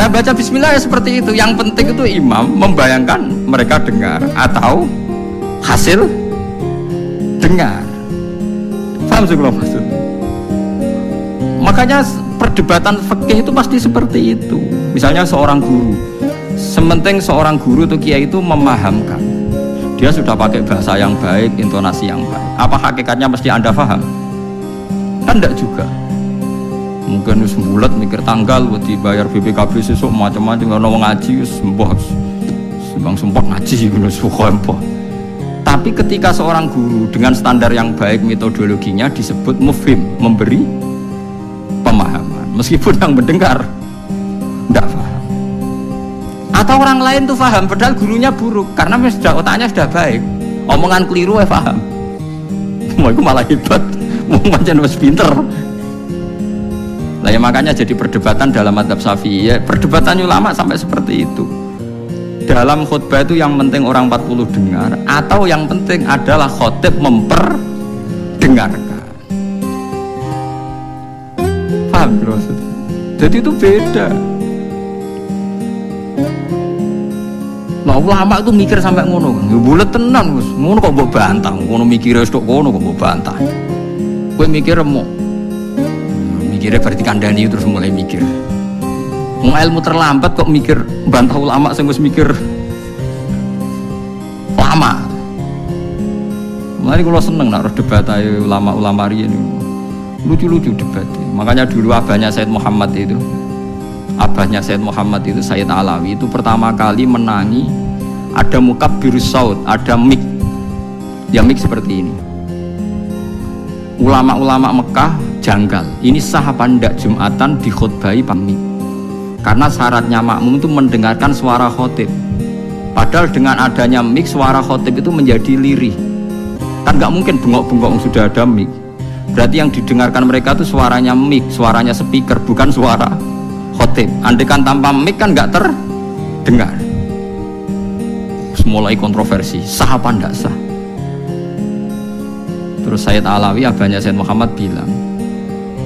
Nah baca bismillah ya seperti itu. Yang penting itu imam membayangkan mereka dengar atau hasil dengar. Paham sih kalau maksud? Makanya perdebatan fikih itu pasti seperti itu. Misalnya seorang guru, sementing seorang guru atau kiai itu memahamkan, dia sudah pakai bahasa yang baik, intonasi yang baik. Apa hakikatnya mesti Anda paham? Kan enggak juga. Mungkin wis bulet mikir tanggal buat dibayar BPKB sesuk macam-macam ono ngaji wis mbah sembang sempat ngaji ngono suka. Tapi ketika seorang guru dengan standar yang baik metodologinya disebut mufhim, memberi pemahaman meskipun yang mendengar enggak paham. Atau orang lain tuh paham padahal gurunya buruk karena sudah otaknya sudah baik. Omongan keliru paham. Mau itu malah hebat. Mau macam wis pinter. Nah ya makanya jadi perdebatan dalam madzhab Syafi'i ya, perdebatan ulama sampai seperti itu. Dalam khutbah itu yang penting orang 40 dengar atau yang penting adalah khotib memperdengarkan. Paham maksudnya? Jadi itu beda. Nah ulama itu mikir sampai ngono, bulet tenan Gus. Ngono kok mbok bantah, ngono mikire tok ngono kok mbok bantah. Kowe mikir remuk. Mikirnya berarti kandani terus mulai mikir. Mau ilmu terlambat kok mikir bantah ulama sing wis mikir lama. Mari kalau seneng nak debat ayo ulama-ulama riyen lucu-lucu debat. Makanya dulu abahnya Said Muhammad itu Sayyid Alawi itu pertama kali menangi ada mukabbirus saut, ada mik. Ya mik seperti ini. Ulama-ulama Mekah janggal. Ini sah apa ndak Jumatan dikhutbahi pamik? Karena syaratnya makmum itu mendengarkan suara khotib. Padahal dengan adanya mik suara khotib itu menjadi lirih. Kan nggak mungkin bengok-bengok sudah ada mik. Berarti yang didengarkan mereka itu suaranya mik, suaranya speaker, bukan suara khotib. Andaikan tanpa mik kan nggak terdengar. Mulai kontroversi, sah apa ndak sah? Terus Sayyid Alawi, abahnya Sayyid Muhammad bilang,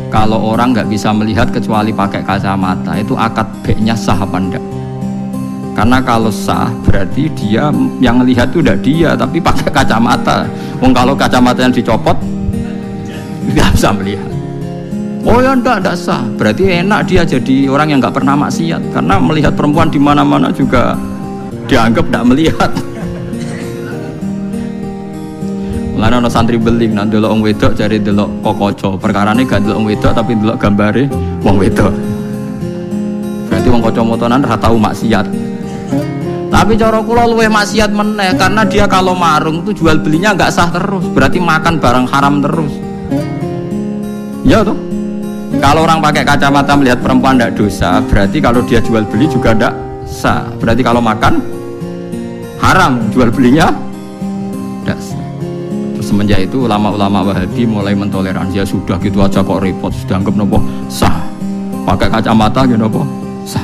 kalau orang nggak bisa melihat kecuali pakai kacamata, itu akad baiknya sah apa enggak? Karena kalau sah berarti dia yang lihat itu udah dia, tapi pakai kacamata. Kalau kacamata yang dicopot, nggak bisa melihat. Oh ya enggak sah. Berarti enak dia jadi orang yang nggak pernah maksiat, karena melihat perempuan di mana-mana juga dianggap nggak melihat. Mulane ana santri beling nak delok wong wedok jare delok kokoco. Perkarane gak delok wong wedok tapi delok gambare wong wedok. Berarti wong kacamataan ora tau maksiat. Tapi cara kula luwih maksiat meneh karena dia kalau marung itu jual belinya enggak sah terus. Berarti makan barang haram terus. Ya toh? Kalau orang pakai kacamata melihat perempuan enggak dosa, berarti kalau dia jual beli juga enggak sah. Berarti kalau makan haram, jual belinya enggak sah. Semenjak itu ulama-ulama Wahabi mulai mentoleransi, ya sudah gitu aja kok repot, sudah anggap nopo sah, pakai kacamata gitu nopo sah.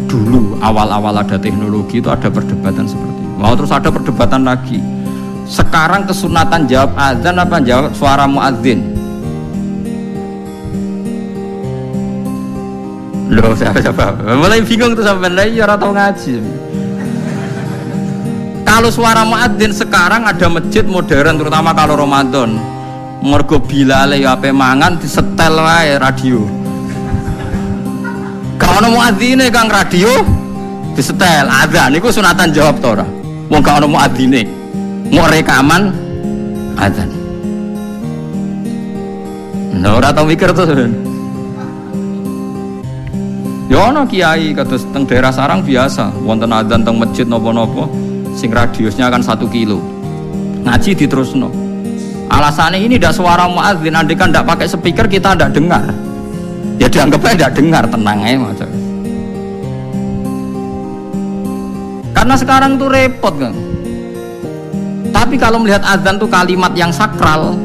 Dulu awal-awal ada teknologi itu ada perdebatan seperti itu. Mau terus ada perdebatan lagi. Sekarang kesunatan jawab azan apa jawab suara muadzin? Loh siapa? Mulai bingung tuh sampai lagi orang tahu ngaji. Kalau suara muadzin sekarang ada masjid modern terutama kalau Ramadan. Mergo bilale ya ape mangan disetel wae radio. Kalau ono muadzine Kang radio disetel azan niku sunatan jawab to ora? Wong gak ono muadzine. Mau rekaman azan. Nah, ora tau mikir to. Ya ono kiai kados teng daerah Sarang biasa wonten azan teng masjid napa-napa. Sing radiusnya kan 1 kilo ngaji diterusno. Alasannya ini tidak suara muadzin, andikan tidak pakai speaker kita tidak dengar, ya dianggapnya tidak dengar, tenang aja macam. Karena sekarang tuh repot kan. Tapi kalau melihat azan tuh kalimat yang sakral,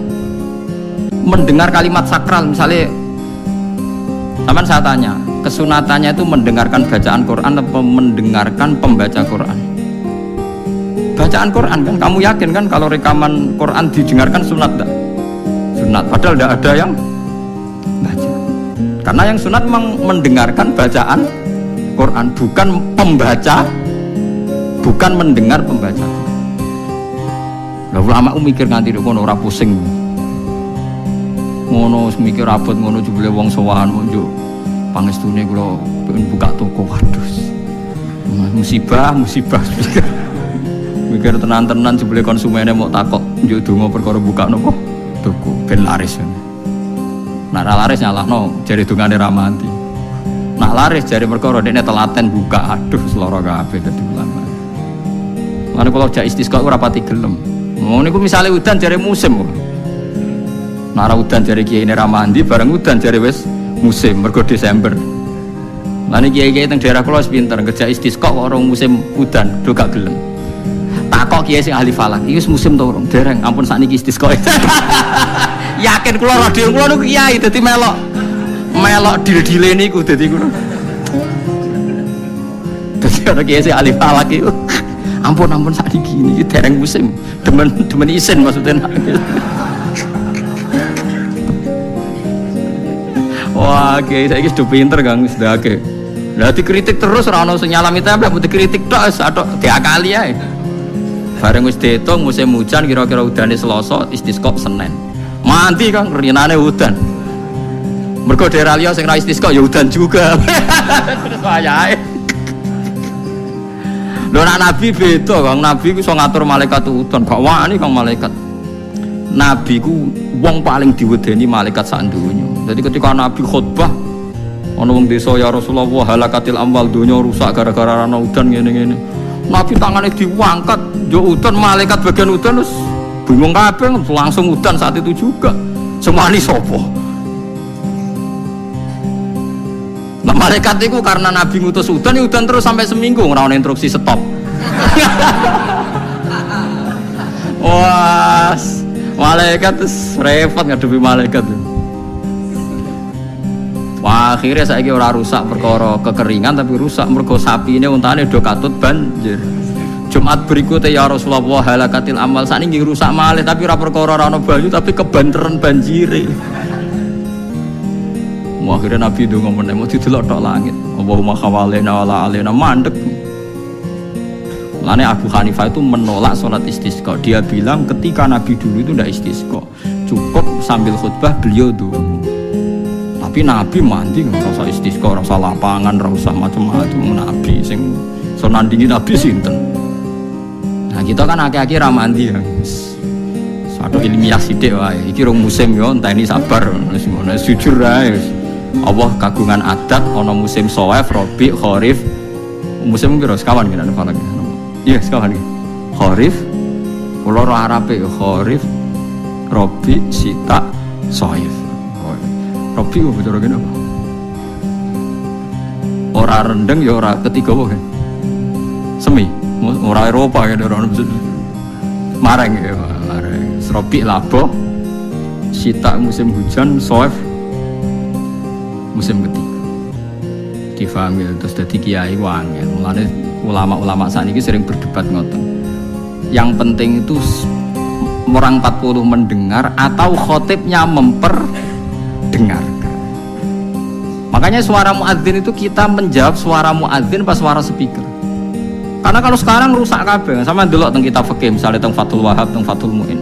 mendengar kalimat sakral misalnya, teman saya tanya kesunatannya itu mendengarkan bacaan Quran atau mendengarkan pembaca Quran? Bacaan Quran kan, kamu yakin kan kalau rekaman Quran didengarkan sunat tak? Sunat, padahal tidak ada yang baca. Karena yang sunat memang mendengarkan bacaan Quran, bukan pembaca, bukan mendengar pembaca. Lah ulama mikir nganti kono ora pusing. Ngono mikir abot ngono jebule wong sowan njuk pangestune kula pengen buka toko. Waduh. Musibah mikir tenan-tenan jebule konsumennya mau takok njuk donga perkara buka nopo toko ben laris. Nak laris nyalahno jare dongane ra mati. Nak laris jare perkara dekne telaten buka. Aduh seloro kabeh dadi ulama. Mane kula jak istisqa ora pati gelem. Ngono niku misale udan jare musim kok. Nara udan jari kiai ini ramandi, bareng udan jari wes musim, mergo Desember. Lalu kiai-kiai teng daerah kula pinter, kerja istisqa kok orang musim udan, do gak gelem. Takok kiai sing ahli falak, iki musim to urung? Dereng, ampun sakniki istisqa. Yakin kula radio kula niku kiai dadi melok dil-dile niku dadi kula. Dadi ana kiai sing ahli falak iku. Ampun sakniki niki dereng musim. Demen isin maksudnya. Wah, kiai saiki sudah pinter Kang, sudah akeh. Lah dikritik terus ora ono sing nyalami template, mbok dikritik tok wis atok diakali ae. Bareng wis diitung musim hujan kira-kira udane Selasa, istisqa Senin. Mandi Kang rinane udan. Mergo daerah liya sing ra istisqa ya udan juga. Terus wayahe. Lho nek nabi beda Kang, nabi ku iso ngatur malaikat udan, gak wani Kang malaikat. Nabi ku wong paling diwedeni malaikat sak donya. Jadi ketika Nabi khutbah ana wong desa ya Rasulullah halakatil amwal donya rusak gara-gara ana udan ngene-ngene. Nabi tangane diangkat, yo udan malaikat bagian udan terus bingung kabeh langsung udan saat itu juga. Semani sapa? Nah malaikat itu karena Nabi ngutus udan, ya udan terus sampai seminggu ora ana instruksi stop. Wah, malaikat terus repot ngadepi malaikat. Wah, akhirnya saiki ora rusak perkara kekeringan tapi rusak mergo sapine untane do katut banjir. Jumat berikutnya ya Rasulullah halakatil amal sakniki rusak malih tapi ora perkara ora ana banyu tapi kebanteran banjire. Akhirnya Nabi ndonga meneh mau didelok tok langit. Allahumma khawalina wala alina mandek. Lane Abu Hanifah itu menolak sholat istisqa. Dia bilang ketika Nabi dulu itu tidak istisqa, cukup sambil khutbah beliau dulu. Tapi Nabi mandi nggak usah istisqa, nggak usah lapangan, nggak usah macam-macam. Nabi sing so nandingi Nabi sinten. Nah kita kan akhir-akhir ramandi ya. Satu ilmiah sidik wae. Iki rong musim yo, enteni sabar. Wis ngono jujur ae. Allah kagungan adat ana musim Shawaif, Rabi, Kharif. Musim piro sekawan kira falak. Iya sekawan iki. Kharif kula ora Arabe Kharif, Rabi, Sita, Shawaif. Rabi kok bicara gini apa? Orang rendeng ya orang ketiga apa kan? Semi, orang Eropa kan orang mareng ya, mareng. Rabi labo, Sita musim hujan, Shawaif musim ketiga. Difahami terus jadi kiai wangel. Mulane ulama-ulama saat ini sering berdebat ngoten. Yang penting itu orang 40 mendengar atau khotibnya dengarkan. Makanya suara muadzin itu kita menjawab suara muadzin pas suara speaker. Karena kalau sekarang rusak kabeh. Sama delok teng kitab fikih misalnya teng Fathul Wahhab, teng Fathul Muin.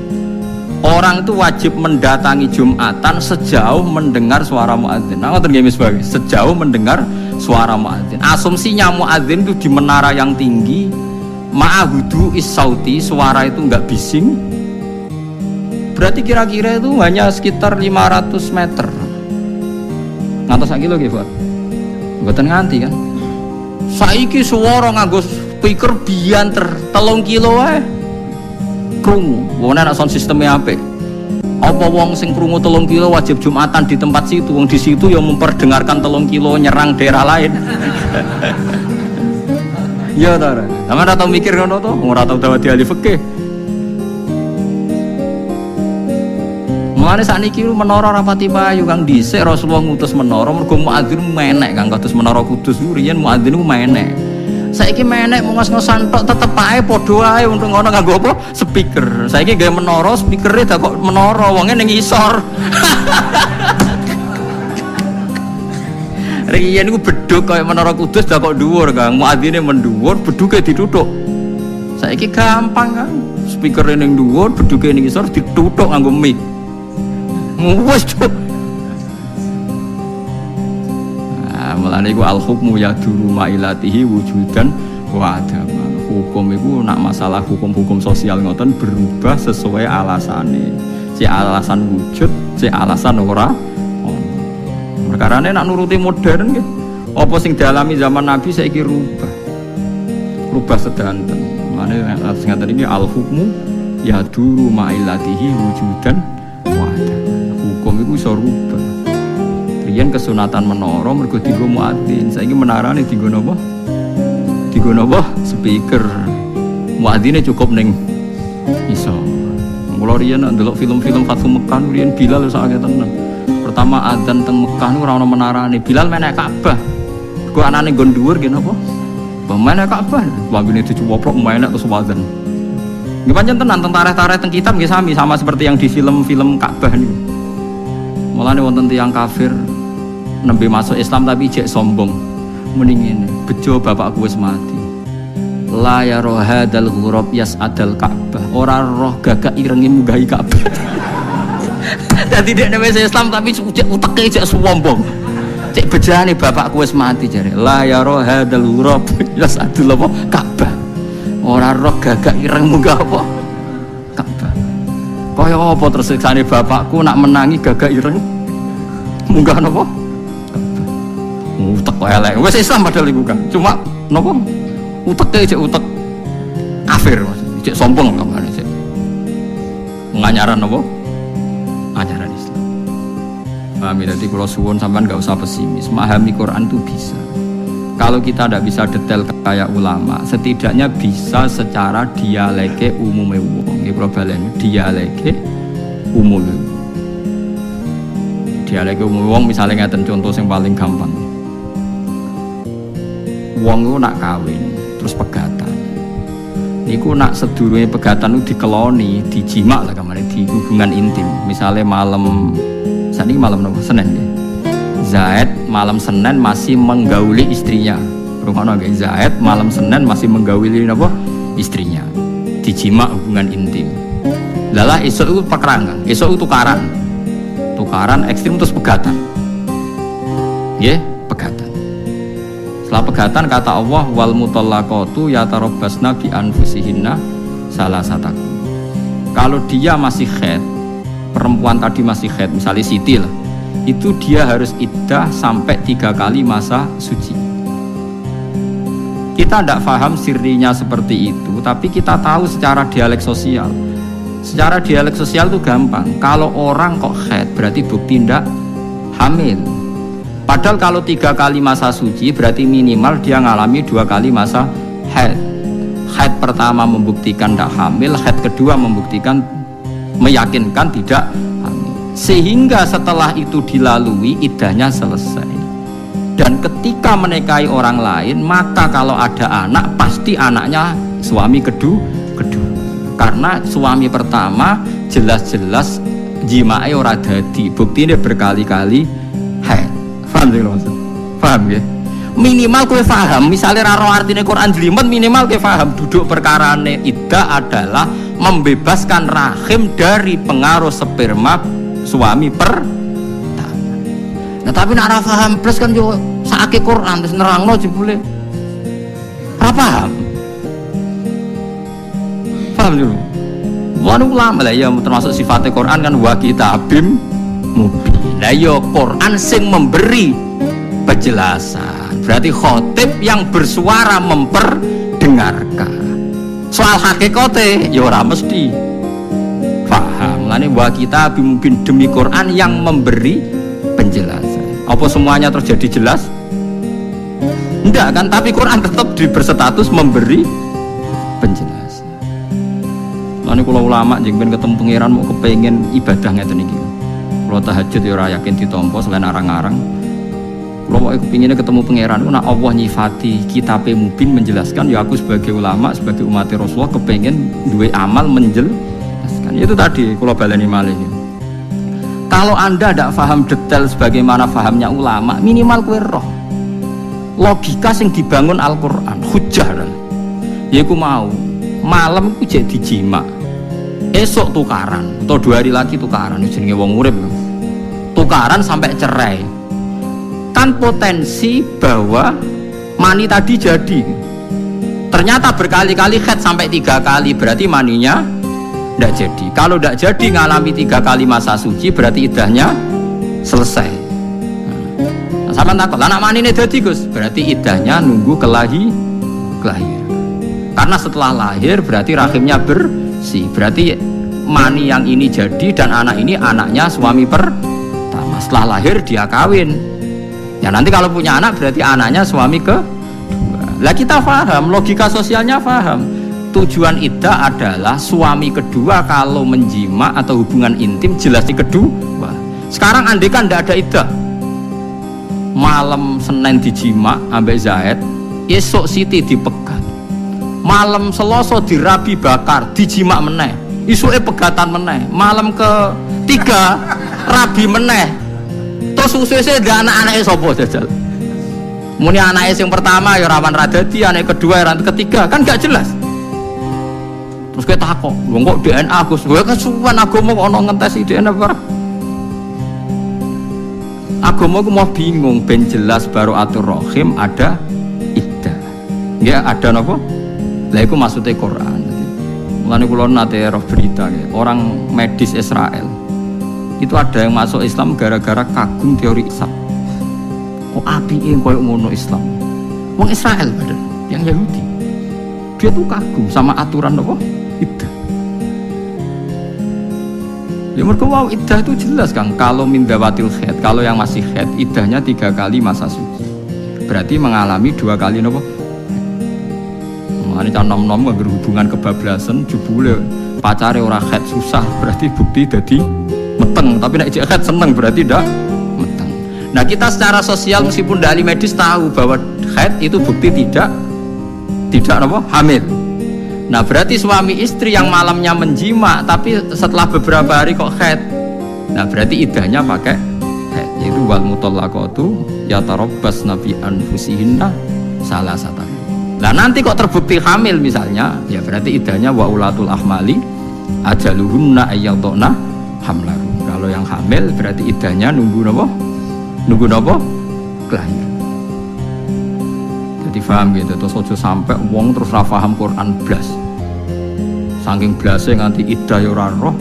Orang itu wajib mendatangi Jumatan sejauh mendengar suara muadzin. Nah, ngoten nggih sebagai sejauh mendengar suara muadzin. Asumsinya muadzin itu di menara yang tinggi, ma'ahudu is-sauti, suara itu enggak bising. Berarti kira-kira itu hanya sekitar 500 meter. Ngantos sak kilo nggih, Pak? Mboten nganti kan. Saiki swara nganggo speaker bianter 3 kilo wae. Krungu. Wong nek sound sistemnya apik. Apa wong sing krungu 3 kilo wajib Jumatan di tempat situ? Wong di situ yang memperdengarkan 3 kilo nyerang daerah lain. Ya ta. Sampeyan ora tau mikir ngono to? Ora tau dawati ahli fikih. Mulane sakniki menara rapati payu Kang dhisik Rasulullah ngutus menara mergo muadzin menek Kang kados menara Kudus riyen muadzin ku menek. Saiki menek ngos-ngosan tok tetep ae padha ae untuk ngono nganggo apa? Speaker. Saiki gawe menara speakere dak kok menara wonge ning isor. Riyen iku beduk kaya Menara Kudus dak kok dhuwur, Kang. Muadzine mendhuwur, beduke dituthuk. Saiki gampang, Kang. Speakere ning dhuwur, beduke ning isor dituthuk nganggo mic. Wes to. Mulane iku al-hukmu yaduru ma'ilatihi wujudan wa adaman. Hukum iku nak masalah hukum-hukum sosial ngoten berubah sesuai alasane. Si alasan wujud, si alasan ora. Perkarane nak nuruti modern nggih. Apa sing dialami zaman Nabi saiki rubah sedanten. Mulane sing ngaten iki al-hukmu yaduru ma'ilatihi wujudan wa adaman. Hukum iku iso rubah. Riyen kesunatan menara mergo dienggo muadzin, saiki menarane dienggo napa? Dienggo napa? Speaker. Muadzine cukup ning iso. Mula riyen ndelok film-film Fathu Mekah riyen Bilal sak akeh tenan. Pertama adzan teng Mekah niku ora ono menarane. Bilal menek Ka'bah. Mergo anane nggon dhuwur nggih napa? Menek Ka'bah. Lambene dicuwoprok menek terus adzan. Nggih pancen tenan teng tarikh-tarikh teng kitab nggih sami sama seperti yang di film-film Ka'bah niku. Mulane wonten tiyang kafir nembe masuk Islam tapi jek sombong muni ngene bejo bapakku wis mati la ya rohadal ghurab yas'adal Ka'bah ora roh gagak irenge munggahi Ka'bah. Dadi dek nembe Islam tapi jek uteke jek sombong cek bejane bapakku wis mati jare la ya rohadal ghurab yas'adul apa Ka'bah ora roh gagak ireng munggah apa Ka'bah. Kaya apa tersiksane bapakku nak menangi gagak ireng munggah napa utek elek wis Islam padahal iku kan cuma napa uteke cek utek kafir cek sombong kamane cek nganyaran napa ajaran Islam. Paham ya, jadi kalau suwun sampean enggak usah pesimis, memahami Quran itu bisa. Kalau kita tidak bisa detail kayak ulama, setidaknya bisa secara dialeke umumnya wong. Nggih kula baleni dialeke umumnya. Dialeke umum wong misalnya ngeten contoh yang paling gampang. Wong itu nak kawin, terus pegatan. Niku nak sedurunge pegatan itu dikeloni, dijima lah kemarin di hubungan intim. Misalnya malam, saat ini malam apa? Senin ya. Zaid malam Senin masih menggauli istrinya. Rumahnya kayak Zaid malam Senin masih menggauli apa? Istrinya. Dijima hubungan intim. Lalah esok itu pekerangan, esok itu tukaran ekstrim terus pegatan. Ya, pegatan. Setelah pegatan kata Allah wal mutallaqatu yatarabbasna bi anfusihinna salasataku. Kalau dia masih haid, perempuan tadi masih haid, misalnya Siti lah, itu dia harus iddah sampai 3 kali masa suci. Kita tidak paham sirinya seperti itu, tapi kita tahu secara dialek sosial. Secara dialek sosial itu gampang. Kalau orang kok haid berarti bukti tidak hamil. Padahal kalau 3 kali masa suci berarti minimal dia ngalami 2 kali masa haid. Haid pertama membuktikan tidak hamil, haid kedua membuktikan meyakinkan tidak hamil. Sehingga setelah itu dilalui iddahnya selesai. Dan ketika menikahi orang lain, maka kalau ada anak pasti anaknya suami kedua. Karena suami pertama jelas-jelas jimae ora dadi, buktine berkali-kali haid. Paham sih maksud? Paham ya? Minimal kowe paham, misalnya raro artine Quran jelimet minimal kowe paham duduk perkarane iddah adalah membebaskan rahim dari pengaruh sperma suami pertama. Nah tapi nek ora paham plus kan yo sakake Quran terus nerangno jebule. Ora paham. Paham dulu. Wan ulama lah ya termasuk sifatnya Quran kan wa kitabim mubin. Lah ya Quran sing memberi penjelasan. Berarti khotib yang bersuara memperdengarkan. Soal hakikate ya ora mesti paham. Lane wa kitabim mubin demi Quran yang memberi penjelasan. Apa semuanya terjadi jelas? Enggak kan, tapi Quran tetap berstatus memberi penjelasan. Lani kalau ulama jeng ben ketemu pangeran mau kepengen ibadah ngeten iki. Kalau tahajud ya ora yakin ditampa selain arang-arang. Kalau mau kepinginnya ketemu pangeran, nak Allah nyifati kitabe mubin menjelaskan. Ya aku sebagai ulama, sebagai umat Rasulullah kepengen duwe amal menjelaskan. Itu tadi kalau baleni malih. Kalau anda tidak paham detail sebagaimana fahamnya ulama, minimal kowe roh logika sing dibangun Al-Qur'an, hujjah kan. Yaiku mau malam ku jek dijima. Esok tukaran atau 2 hari lagi tukaran jenenge wong urip. Tukaran sampai cerai. Kan potensi bahwa mani tadi jadi. Ternyata berkali-kali haid sampai 3 kali, berarti maninya tidak jadi. Kalau tidak jadi ngalami 3 kali masa suci, berarti iddahnya selesai. Nah, sama takut, anak mani ini jadi Gus, berarti iddahnya nunggu kelahiran. Karena setelah lahir berarti rahimnya bersih, berarti mani yang ini jadi dan anak ini anaknya suami pertama. Setelah lahir dia kawin. Ya nanti kalau punya anak berarti anaknya suami kedua. Lah kita paham, logika sosialnya paham. Tujuan iddah adalah suami kedua kalau menjima atau hubungan intim jelas di kedua. Sekarang andai kan tidak ada iddah, malam Senin dijima ambek Zaid, esok Siti dipegat, malam Selasa dirabi bakar, dijima meneh, isuke pegatan meneh, malam ketiga rabi meneh, terus sususe ada anak-anaknya sopo jajal. Muni anaknya yang pertama ya rawan radadi, anak kedua ya ketiga, kan gak jelas. Terus kita takut, kok DNA Gus, gue kesuwan agama kok ono ngentesi DNA apa? Agama gue mau bingung, ben jelas baru atur rohim ada iddah. Ya ada nopo? Lah itu maksudnya Quran. Mulane kula nate roh berita ya, orang medis Israel itu ada yang masuk Islam gara-gara kagum teori Islam. Kok apike koyo ngono Islam? Wong Israel padahal yang Yahudi. Dia tuh kagum sama aturan apa? Iddah. Ya mergo wow iddah itu jelas Kang, kalau min dawatil haid, kalau yang masih haid iddahnya 3 kali masa suci. Berarti mengalami 2 kali napa? Mane can nom-nom hubungan kebablasan jebule pacare ora haid susah, berarti bukti dadi meteng, tapi nek haid seneng berarti ndak meteng. Nah kita secara sosial meskipun dari medis tahu bahwa haid itu bukti tidak apa hamil. Nah berarti suami istri yang malamnya menjima tapi setelah beberapa hari kok haid, nah berarti iddahnya pakai haid, yaitu wal mutallaqatu yatarabbasna bi anfusihinna salasatan. Nah nanti kok terbukti hamil misalnya, ya berarti iddahnya wa ulatul ahmali ajaluhunna ayyadna hamlahu. Kalau yang hamil berarti iddahnya nunggu nopo kelahiran. Jadi paham gitu, terus ojo sampai wong terus ra paham Quran blas. Saking blase nganti iddah ya ora roh.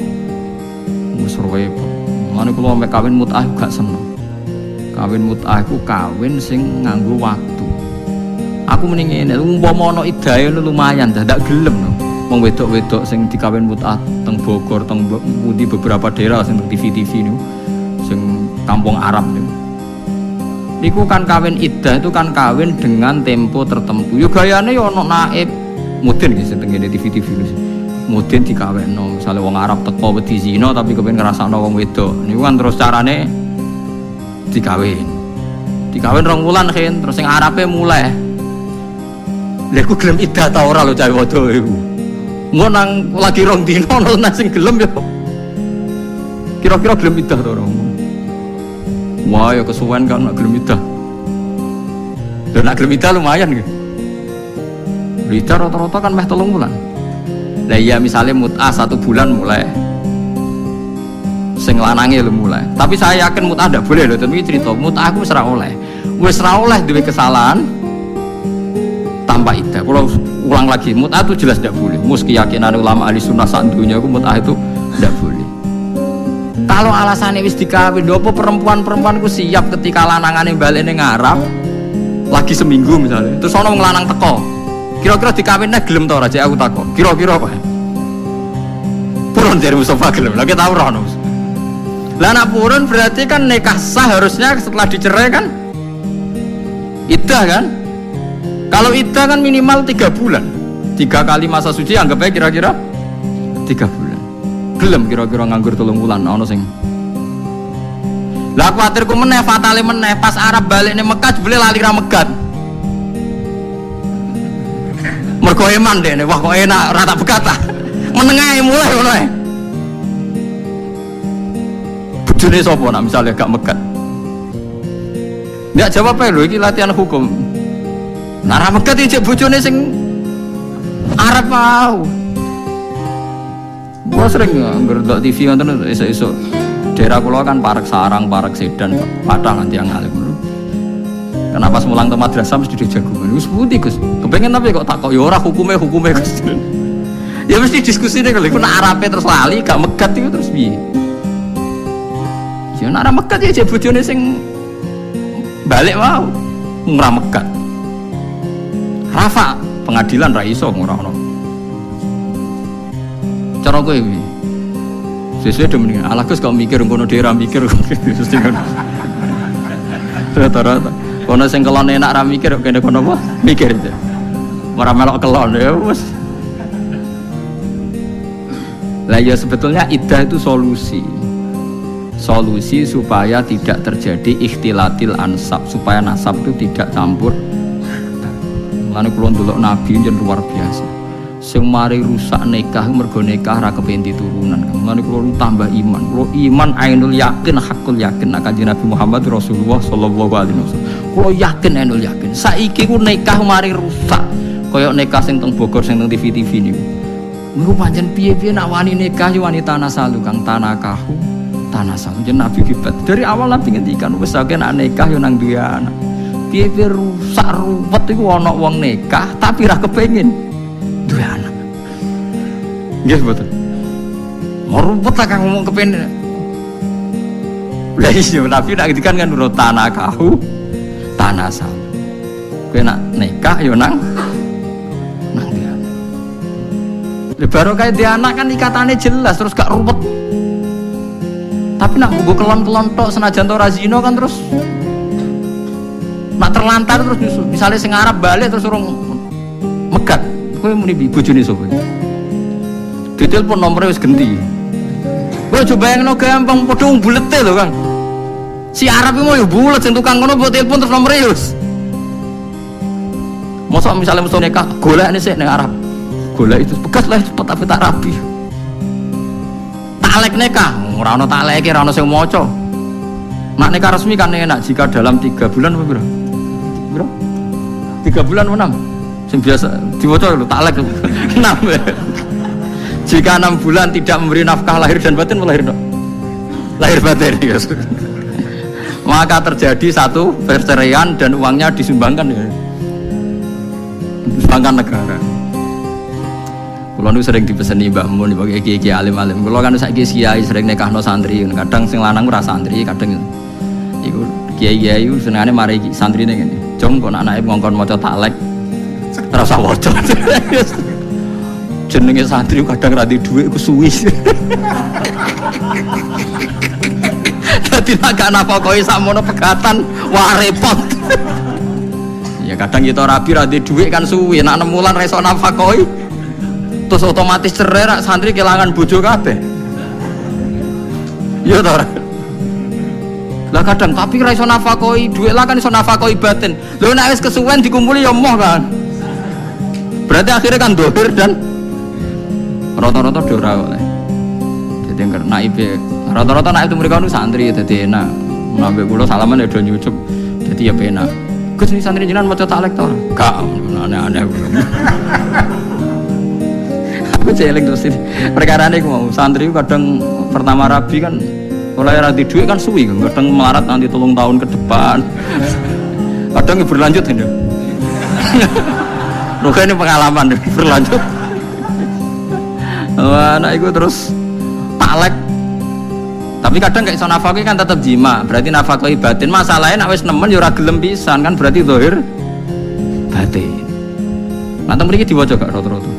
Wis repot. Mane kula mek kawin mut'ah gak seneng. Kawin mut'ah iku kawin sing nganggo waktu. Aku mending ngene, umpama ana iddah lumayan dah ndak gelem no. Wong wedok-wedok sing dikawin mut'ah teng Bogor, teng di beberapa daerah sing TV-TV niku sing kampung Arab niku. Niku kan kawin iddah itu kan kawin dengan tempo tertentu. Yo gayane yo ono naib mudin iki sing teng TV-TV niku. Mudin dikawinno, misale wong Arab teko wedi zina tapi kepengin ngrasakno wong wedok. Niku kan terus carane dikawin. Dikawin 2 wulan kan terus sing Arabe mulai. Lha iku gelem iddah ta ora lho cah wedok iku. Engko nang lagi 2 dina ono sing gelem yo. Kira-kira gelem iddah ta ora? Wah ya kesuwen kan nak gelem iddah. Dan nak gelem iddah lumayan gitu. Iddah rata-rata kan meh 3 bulan. Lah iya misalnya mut'ah 1 bulan mulai. Sing lanange lho mulai. Tapi saya yakin mut'ah ndak boleh lho, tapi cerita mut'ah aku wis ra oleh. Wis ra oleh duwe kesalahan tanpa iddah. Kalau ulang lagi, mut'ah itu jelas ndak boleh. Mus keyakinan ulama ahli sunnah sak dunya ku mut'ah itu ndak boleh. Kalau alasannya wis dikawin, apa perempuan-perempuan ku siap ketika lanangane balene ngarap lagi seminggu misalnya. Terus ono wong lanang teko. Kira-kira dikawinnya gelem ta ora? Cek aku takok. Kira-kira apa? Purun dari Mustafa gelem. Lagi tau ora ono. Lah nek purun berarti kan nikah sah harusnya setelah dicerai kan? Iddah kan? Kalau iddah kan minimal 3 bulan. 3 kali masa suci anggap aja kira-kira 3 bulan. Gelem kira-kira nganggur 3 bulan ono sing. Lah kuwatirku meneh fatale meneh pas Arab balik ning Mekah jebule lali ra megat. Mergo eman dene, wah kok enak ora tak begat ta. Menengae mulai ngono ae. Bojone sapa nak misale gak megat. Ndak jawab ae lho iki latihan hukum. Nah ra megat iki bojone sing Arab mau. Gua sering ngerti TV ngoten esuk-esuk. Daerah kula kan parek sarang, parek sedan, padha nganti yang alim. Kenapa semulang ke madrasah mesti dijagungan? Wis putih Gus. Kepengen tapi kok takok ya ora hukume Gus. Ya mesti diskusine kalau iku nek Arabe terus lali gak megat iku terus piye? Ya nek ora megat ya bojone sing balik mau ora megat. Rafa pengadilan ra iso ora ono. Cara kowe piye? Sesuai do mendingan. Alah Gus kok mikir ngono dhewe ra mikir. Mesti ngono. Rata-rata. Kono sing kelon enak ra mikir kene kono apa? Mikir aja. Ora melok kelon ya wis. Lah ya sebetulnya iddah itu solusi. Solusi supaya tidak terjadi ikhtilatil ansab, supaya nasab itu tidak campur. Mulane kula ndelok nabi njen luar biasa. Sing mari rusak nikah mergo nikah ra kepen diturunan. Mulane kula tambah iman. Kula iman ainul yakin, hakul yakin. Nah, Kanjeng Nabi Muhammad Rasulullah sallallahu alaihi wasallam. Kula yakin ainul yakin. Saiki ku nikah mari rusak. Kaya nikah sing teng Bogor sing teng TV-TV niku. Niku pancen piye-piye nak wani nikah yo wanita nasalu kang tanakahu tanasalu. Jeneng Nabi kibat. Dari awal Nabi ngendikan wis sak nek nikah yo nang duwe anak. Piye-piye rusak ruwet iku ana wong nikah tapi ra kepengin duwe anak. Nggih betul. Merupet lah kang ngomong kepen. Lah iya Nabi nak ngendikan kan nurut tanakahu tanasal. Kowe nak nikah yo nang dia. Baru kayak dia anak kan ikatannya jelas terus gak ruwet. Tapi nak nggo kelon-kelon tok senajan to razino kan terus nak terlantar terus nyusul. Misalnya sing Arab balik terus urung megat. Kowe muni bojone sapa? Ditelepon nomornya wis ganti. Kowe coba bayangno gampang padha bulete lho, Kang. Si Arab iki mau yo bulet sing tukang ngono mbok telepon terus nomornya wis. Mosok misalnya mesti nikah golekne sik ning Arab. Golek itu bekas lah cepet tapi tak rapi. Talek nikah, ora ono taleke, ora ono sing maca. Nek nikah resmi kan enak jika dalam 3 bulan apa piro? Piro? 3 bulan apa 6? Sing biasa diwaca lho talek 6. Jika 6 bulan tidak memberi nafkah lahir dan batin melahir no? Lahir batin ya. Maka terjadi satu perceraian dan uangnya disumbangkan ya. Disumbangkan negara. Kulo nu sering dipeseni Mbah Mun dibagi kiai alim-alim. Kulo kan saiki kiai sering nikahno santri, kadang sing lanang ora santri, kadang iku kiai-kiai iku senengane mari santrine ngene. Jong kok anake ngongkon maca taklek. Ora usah waca. Jenenge santri kadang ra duwe dhuwit iku suwi. Dadi nek gak nafakohi sakmono pegatan wah repot. Ya kadang kita rabi ra duwe dhuwit kan suwi, nek 6 wulan ra iso nafakohi. Terus otomatis cerai rak santri kehilangan bojo kabeh. Iya ta ora? Lah kadang tapi ra iso nafakoi dhuwit lah kan iso nafakoi batin. Lho nek wis kesuwen dikumpuli ya moh kan. Berarti akhirnya kan dohir dan rata-rata ora oleh. Dadi naibe rata-rata naib itu mereka nu santri dadi enak. Nambah kula salaman ya do nyucup. Dadi ya penak. Gus ini santri jenengan maca taklek to? Gak aneh-aneh. Celing terus ini perkara ini mau santri kadang pertama rabi kan mulai rati duit kan suwi kan kadang melarat nanti 3 tahun ke depan kadang berlanjut ini Ruka ini pengalaman berlanjut anak itu terus taklek tapi kadang kayak iso nafakoi kan tetap jima berarti nafakoi batin masalahnya nak wis nemen yura gelem pisan kan berarti zahir batin nanti mereka diwaca gak rata-rata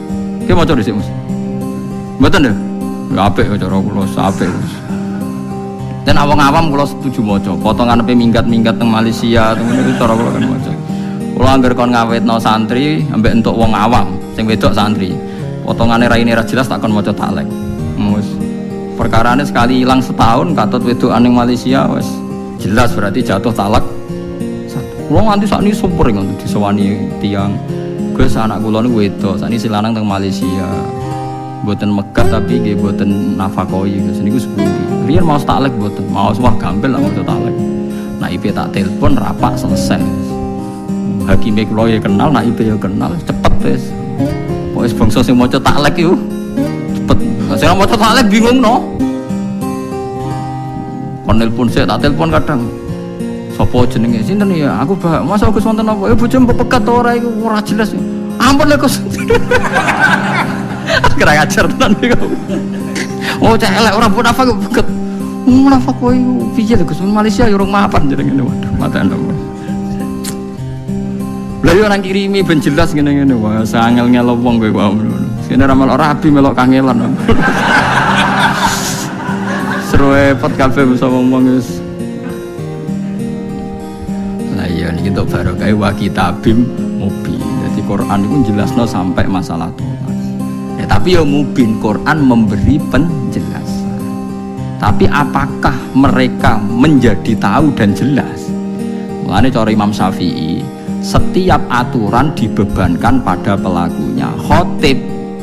kita mau coba disini mas betul deh ya apik cara kula apik dan awam-awam kula setuju maca potongan ape minggat-minggat teng Malaysia teng niku cara kula kan maca kula anggar kon ngawetno santri ambek entuk wong awam sing wedok santri potongane raine ra jelas tak kon maca taklek wis perkarane sekali ilang setahun katut wedokan ning Malaysia wis jelas berarti jatuh talak kula nganti sakniki super ngono disewani tiyang Gus anak kula niku wedok, sakniki si lanang teng Malaysia. Mboten megat tapi nggih mboten nafakoi Gus niku sepundi. Riyen mau taklek mboten, mau wah gampil lah maca taklek. Nah IP tak telepon rapak selesai. hakime kula ya kenal, naibe ya kenal, cepet wis. Wis bangsa sing maca taklek iku cepet. Sing maca taklek bingung no. Kon nelpon sik, tak telepon kadang. Sopo jenenge? Sinten ya? Aku Pak. Masa Gus wonten apa? Bojo pepegat ora iku ora jelas. Ampun lho Gus. Kira ngajar tenan iku. Oh cek elek ora munafik pegat. Munafik kowe iku piye lho Gus? Malaysia ya urung mapan jenenge. Waduh, matan lho. Lah yo nang kirimi ben jelas ngene-ngene wae, sangel-ngel wong kowe wae ngono. Sine ra melok rabi melok kangelan. Seru repot kabeh bisa ngomong wis. Lah iya niki entuk barokah wa kitabim mubin. Jadi Quran itu jelasno sampai masalah tunas. Ya tapi yo mubin, Quran memberi penjelasan. Tapi apakah mereka menjadi tahu dan jelas? Mulane cara Imam Syafi'i, setiap aturan dibebankan pada pelakunya. Khotib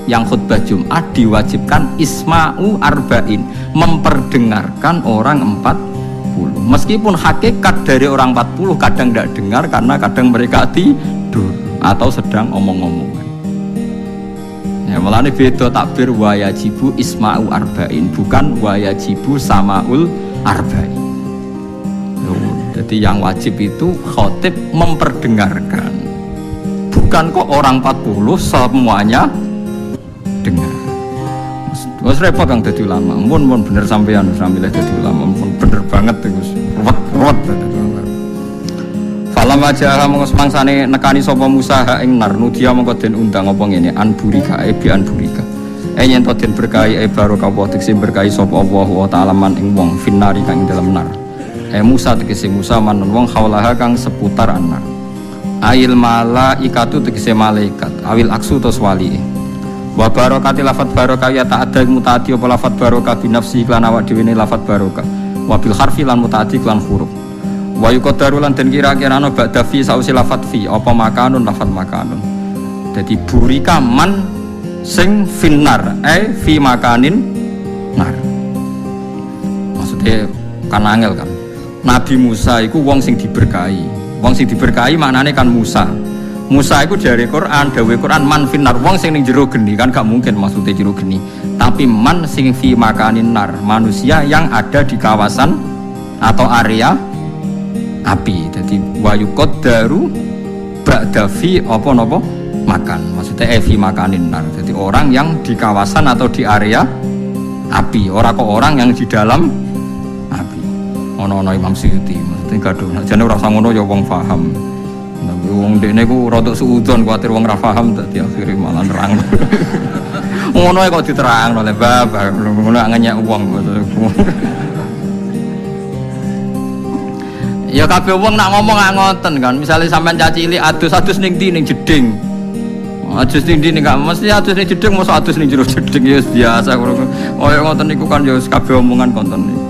yang khutbah Jumat diwajibkan isma'u arba'in, memperdengarkan orang 40. Meskipun hakikat dari orang 40 kadang tidak dengar karena kadang mereka tidur atau sedang omong-omongan. Ya, mulane beda takbir wa yajibu isma'u arba'in, bukan wa yajibu sama'ul arba'in. Jadi yang wajib itu khotib memperdengarkan, bukan kok orang 40 semuanya dengar. Mas repot kang dadi ulama, mun bener sampean sambil dadi ulama, mun bener banget Gus. Ruwet dadi ulama. Falam wajah mongko semangsane nekani sapa Musa ha ing nar nudia mongko den undang apa ngene an burika bi an burika. Yen to den berkahi barokah wa tekse berkahi sapa Allah wa ta'ala man ing wong finnari kang ing dalem nar. Musa tegese Musa manun wong haulaha kang seputar anak. Ail malaikatu tegese malaikat, awil aksu tos wali. Wa barokati lafat barokah ya ta'adda mutaati apa lafat barokah bi nafsi lan awak dhewe ne lafat barokah. Wa bil harfi lan mutaati lan huruf. Wa yuqaddaru lan den kira-kirana ba'da fi sausi lafat fi apa makanun lafat makanun. Dadi burika man sing finnar fi makanin nar. Maksudnya kan angel kan. Nabi Musa itu wong sing diberkahi. Wong sing diberkahi maknane kan Musa. Musa itu dari Quran, dawuh Quran man finnar, wong sing ning jero geni kan gak mungkin maksudnya jero geni. Tapi man sing fi makanin nar, manusia yang ada di kawasan atau area api. Jadi wayu qaddaru ba'da fi apa napa makan. Maksudnya fi makanin nar. Jadi orang yang di kawasan atau di area api, ora kok orang yang di dalam api. Ono Imam Suyuti, maksudnya gaduh. Jane ora usah ngono ya wong paham. Tapi wong dekne ku rada suudzon kuwatir wong ra paham dadi akhire malah nerang. Ngono kok diterangno le babak ngono ngenyek wong. Ya kabeh wong nak ngomong gak ngoten kan. Misale sampean caci cilik adus ning ndi ning jeding. Adus ning ndi gak mesti adus ning jeding, mosok adus ning jero jeding ya biasa ngono. Kaya ngoten niku kan ya kabeh omongan konten niku.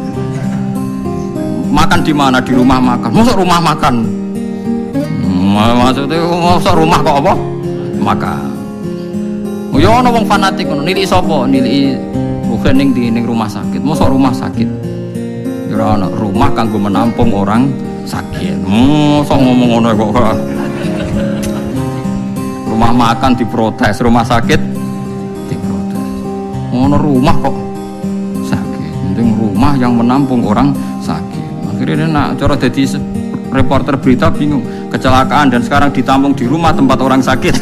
Makan di mana? Di rumah makan. Masuk rumah makan. Maksudnya masuk rumah kok apa? Makan. Ya ana wong fanatik ngono. Nilai sapa? Nilai bukan ning rumah sakit. Masuk rumah sakit. Ya ana rumah kanggo menampung orang sakit. Masuk ngomong ngono kok. Rumah makan diprotes, rumah sakit diprotes. Ngono rumah kok sakit. Penting rumah yang menampung orang sakit. Akhirnya nak cara jadi reporter berita bingung, kecelakaan dan sekarang ditampung di rumah tempat orang sakit.